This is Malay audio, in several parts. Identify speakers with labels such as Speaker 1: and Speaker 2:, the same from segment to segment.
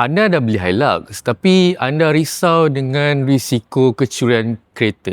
Speaker 1: Anda dah beli Hilux tapi anda risau dengan risiko kecurian kereta.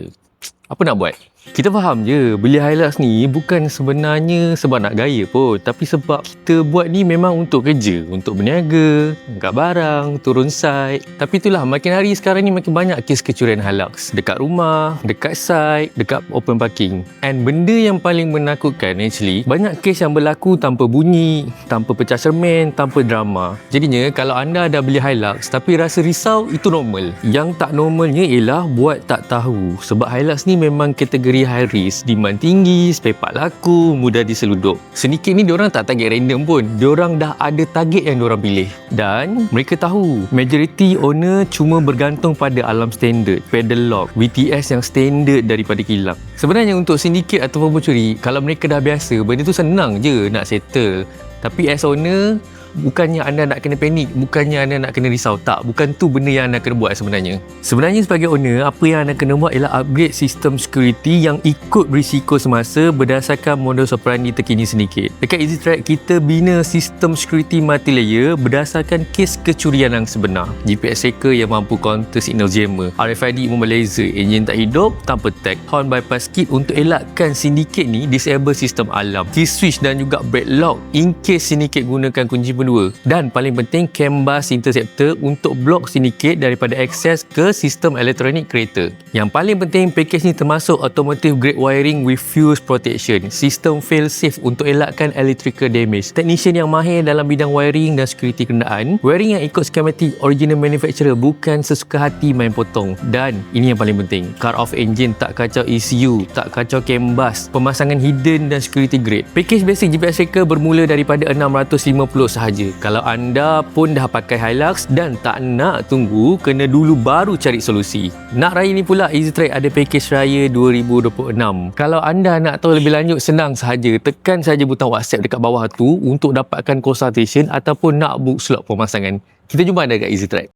Speaker 1: Apa nak buat? Kita faham je, beli Hilux ni bukan sebenarnya sebab nak gaya pun, tapi sebab kita buat ni memang untuk kerja, untuk berniaga, angkat barang, turun site. Tapi itulah, makin hari sekarang ni makin banyak kes kecurian Hilux. Dekat rumah, dekat site, dekat open parking. And benda yang paling menakutkan actually, banyak kes yang berlaku tanpa bunyi, tanpa pecah cermin, tanpa drama. Jadinya, kalau anda dah beli Hilux tapi rasa risau, itu normal. Yang tak normalnya ialah buat tak tahu. Sebab Hilux ni memang kategori high risk, demand tinggi, spare part laku, mudah diseludup. Sedikit ni diorang tak target random pun, diorang dah ada target yang diorang pilih. Dan mereka tahu majority owner cuma bergantung pada alarm standard, pedal lock, VTS yang standard daripada kilang. Sebenarnya untuk sindiket ataupun pencuri, kalau mereka dah biasa, benda tu senang je nak settle. Tapi as owner, bukannya anda nak kena panik, bukannya anda nak kena risau. Tak, bukan tu benda yang anda kena buat sebenarnya. Sebenarnya sebagai owner, apa yang anda kena buat ialah upgrade sistem security yang ikut berisiko semasa berdasarkan modus operandi terkini sedikit. Dekat EasyTrack, kita bina sistem security multi-layer berdasarkan kes kecurian yang sebenar. GPS tracker yang mampu counter signal jammer, RFID mobile laser, enjin tak hidup tanpa tag, horn bypass kit untuk elakkan sindiket ni disable sistem alarm, key switch dan juga brake lock in case sindiket gunakan kunci pendua. Dan paling penting, CAN bus interceptor untuk block sindiket daripada akses ke sistem elektronik kereta. Yang paling penting, package ni termasuk automotive grade wiring with fuse protection, sistem fail safe untuk elakkan electrical damage, technician yang mahir dalam bidang wiring dan security kenderaan, wiring yang ikut schematic original manufacturer, bukan sesuka hati main potong. Dan ini yang paling penting, car off engine, tak kacau ECU, tak kacau CAN bus, pemasangan hidden dan security grade. Package basic GPS tracker bermula daripada 650 sahaja. Kalau anda pun dah pakai Hilux dan tak nak tunggu, kena dulu baru cari solusi. Nak raya ni pula, EasyTrack ada package raya 2026. Kalau anda nak tahu lebih lanjut, senang sahaja, tekan saja butang WhatsApp dekat bawah tu untuk dapatkan consultation ataupun nak book slot pemasangan. Kita jumpa anda kat EasyTrack.